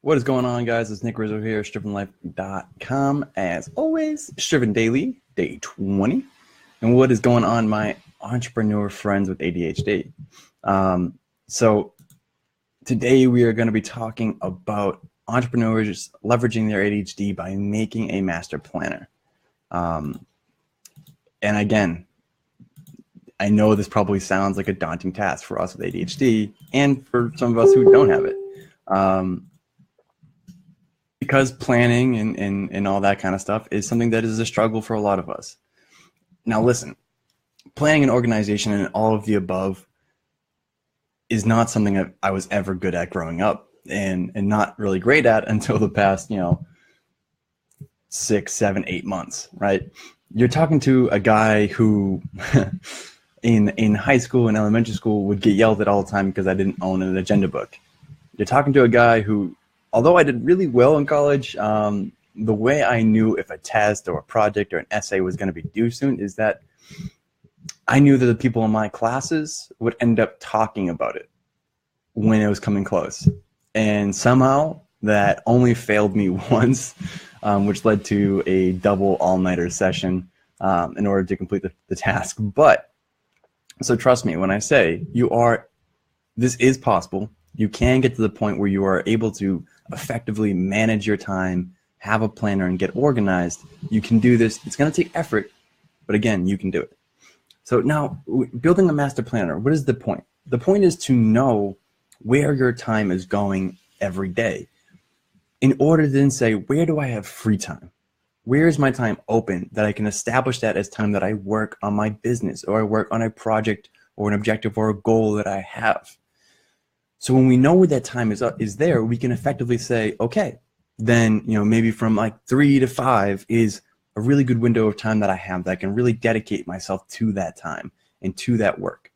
What is going on, guys? It's Nick Rizzo here, StrivenLife.com. As always, Striven Daily, day 20. And what is going on, my entrepreneur friends with ADHD? So today we are going to be talking about entrepreneurs leveraging their ADHD by making a master planner. And again, I know this probably sounds like a daunting task for us with ADHD and for some of us who don't have it. Because planning and all that kind of stuff is something that is a struggle for a lot of us. Now listen, planning and organization and all of the above is not something that I was ever good at growing up and not really great at until the past, 6, 7, 8 months, right? You're talking to a guy who in high school and elementary school would get yelled at all the time because I didn't own an agenda book. You're talking to a guy who, although I did really well in college, the way I knew if a test or a project or an essay was going to be due soon is that I knew that the people in my classes would end up talking about it when it was coming close. And somehow that only failed me once, which led to a double all-nighter session in order to complete the task. But, so trust me, when I say this is possible. You can get to the point where you are able to effectively manage your time, have a planner, and get organized. You can do this. It's going to take effort, but again, you can do it. So now, building a master planner, what is the point? The point is to know where your time is going every day in order to then say, where do I have free time? Where is my time open that I can establish that as time that I work on my business or I work on a project or an objective or a goal that I have? So when we know where that time is there, we can effectively say, okay, then maybe from like 3 to 5 is a really good window of time that I have that I can really dedicate myself to that time and to that work.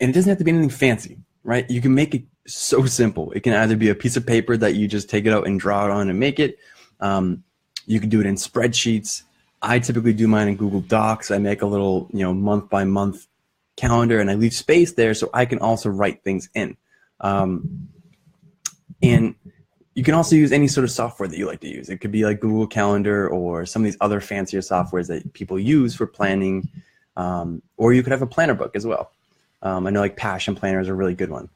And it doesn't have to be anything fancy, right? You can make it so simple. It can either be a piece of paper that you just take it out and draw it on and make it. You can do it in spreadsheets. I typically do mine in Google Docs. I make a little, month by month calendar, and I leave space there so I can also write things in. And you can also use any sort of software that you like to use. It could be like Google Calendar or some of these other fancier softwares that people use for planning, or you could have a planner book as well. I know like Passion Planner is a really good one.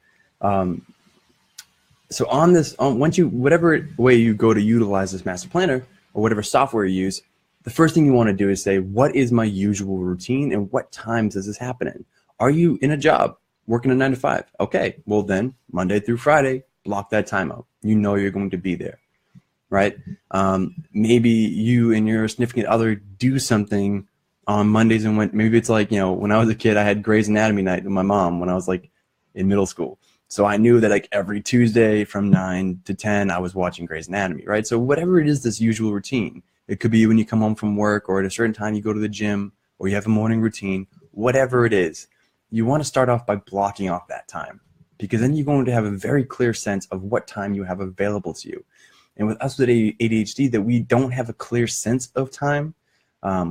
So whatever way you go to utilize this master planner or whatever software you use, the first thing you want to do is say, what is my usual routine and what times does this happen in? Are you in a job working a 9 to 5? Okay, well then Monday through Friday, block that time out. You know you're going to be there, right? Maybe you and your significant other do something on Mondays and maybe it's like, when I was a kid, I had Grey's Anatomy night with my mom when I was like in middle school. So I knew that like every Tuesday from 9 to 10, I was watching Grey's Anatomy, right? So whatever it is, this usual routine, it could be when you come home from work or at a certain time you go to the gym or you have a morning routine, whatever it is, you want to start off by blocking off that time because then you're going to have a very clear sense of what time you have available to you. And with us with ADHD, that we don't have a clear sense of time.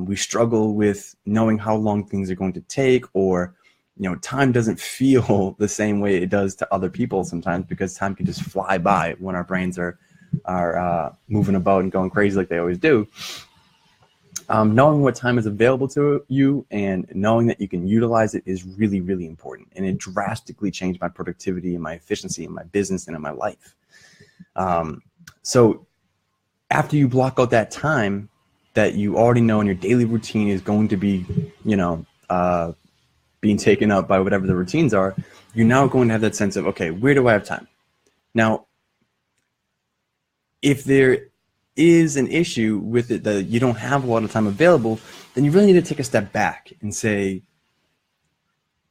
We struggle with knowing how long things are going to take, or time doesn't feel the same way it does to other people sometimes because time can just fly by when our brains are moving about and going crazy like they always do. Knowing what time is available to you and knowing that you can utilize it is really, really important. And it drastically changed my productivity and my efficiency in my business and in my life. So after you block out that time that you already know in your daily routine is going to be, being taken up by whatever the routines are, you're now going to have that sense of, okay, where do I have time? Now, if there is an issue with it that you don't have a lot of time available, then you really need to take a step back and say,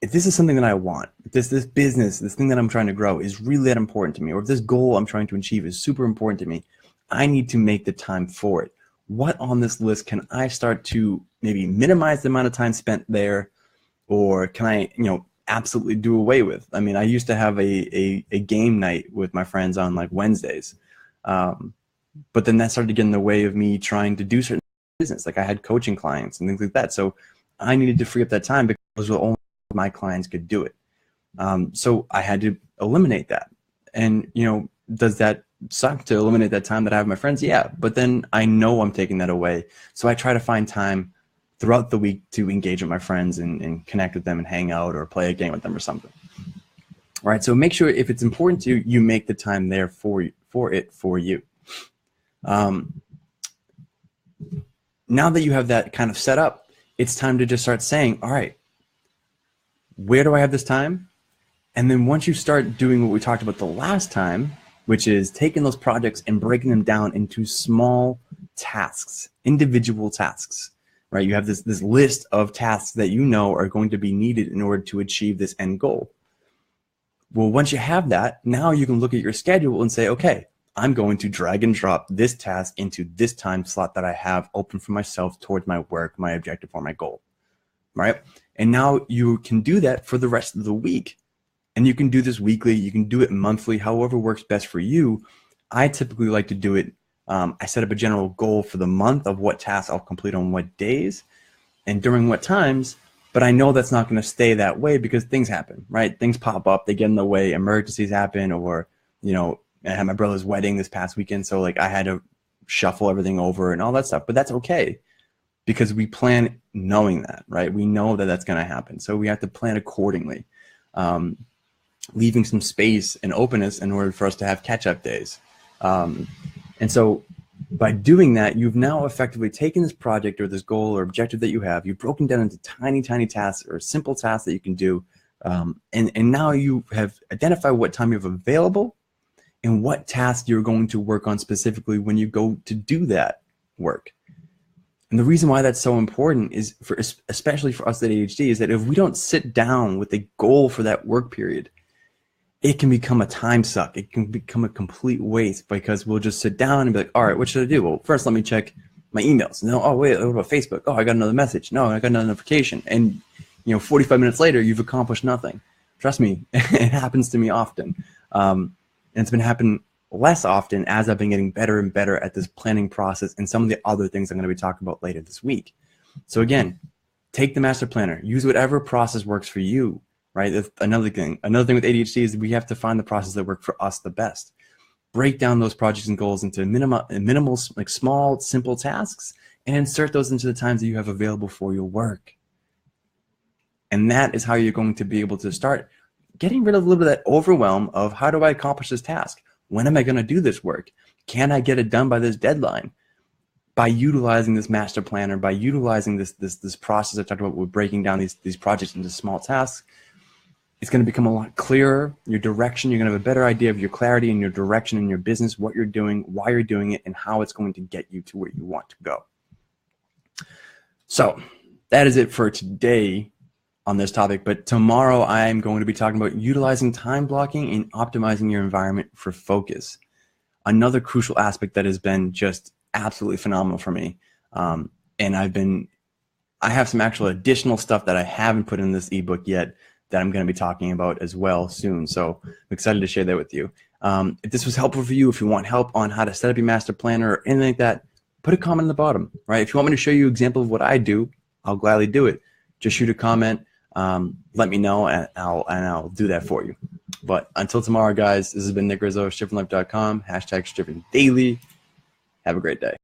if this is something that I want, if this business, this thing that I'm trying to grow is really that important to me, or if this goal I'm trying to achieve is super important to me, I need to make the time for it. What on this list can I start to maybe minimize the amount of time spent there, or can I, absolutely do away with? I mean, I used to have a game night with my friends on like Wednesdays. But then that started to get in the way of me trying to do certain business. Like I had coaching clients and things like that. So I needed to free up that time because only my clients could do it. So I had to eliminate that. And, does that suck to eliminate that time that I have with my friends? Yeah, but then I know I'm taking that away. So I try to find time throughout the week to engage with my friends and connect with them and hang out or play a game with them or something. All right, so make sure if it's important to you, you make the time there for you. Now that you have that kind of set up, it's time to just start saying, all right, where do I have this time? And then once you start doing what we talked about the last time, which is taking those projects and breaking them down into small tasks, individual tasks, right? You have this list of tasks that you know are going to be needed in order to achieve this end goal. Well, once you have that, now you can look at your schedule and say, okay, I'm going to drag and drop this task into this time slot that I have open for myself towards my work, my objective, or my goal, right? And now you can do that for the rest of the week. And you can do this weekly, you can do it monthly, however works best for you. I typically like to do it. I set up a general goal for the month of what tasks I'll complete on what days and during what times, but I know that's not going to stay that way because things happen, right? Things pop up, they get in the way, emergencies happen, or, you know, I had my brother's wedding this past weekend, so like I had to shuffle everything over and all that stuff, but that's okay because we plan knowing that, right? We know that that's going to happen, so we have to plan accordingly, leaving some space and openness in order for us to have catch-up days. And so by doing that, you've now effectively taken this project or this goal or objective that you have, you've broken down into tiny, tiny tasks or simple tasks that you can do, and now you have identified what time you have available and what task you're going to work on specifically when you go to do that work. And the reason why that's so important is, especially for us at ADHD, is that if we don't sit down with a goal for that work period, it can become a time suck. It can become a complete waste because we'll just sit down and be like, all right, what should I do? Well, first let me check my emails. No, oh wait, what about Facebook? Oh, I got another message. No, I got another notification. And 45 minutes later, you've accomplished nothing. Trust me, it happens to me often. And it's been happening less often as I've been getting better and better at this planning process and some of the other things I'm going to be talking about later this week. So again, take the master planner, use whatever process works for you, right? That's another thing with ADHD is we have to find the process that works for us the best. Break down those projects and goals into minimal, like small, simple tasks and insert those into the times that you have available for your work. And that is how you're going to be able to start getting rid of a little bit of that overwhelm of how do I accomplish this task? When am I going to do this work? Can I get it done by this deadline? By utilizing this master planner, by utilizing this process I talked about with breaking down these projects into small tasks, it's going to become a lot clearer. Your direction, you're going to have a better idea of your clarity and your direction in your business, what you're doing, why you're doing it, and how it's going to get you to where you want to go. So that is it for today on this topic, but tomorrow I'm going to be talking about utilizing time blocking and optimizing your environment for focus. Another crucial aspect that has been just absolutely phenomenal for me. And I have some actual additional stuff that I haven't put in this ebook yet that I'm going to be talking about as well soon. So I'm excited to share that with you. If this was helpful for you, if you want help on how to set up your master planner or anything like that, put a comment in the bottom, right? If you want me to show you an example of what I do, I'll gladly do it. Just shoot a comment. Let me know and I'll do that for you. But until tomorrow, guys, this has been Nick Rizzo, StrivenLife.com, #StrivenDaily. Have a great day.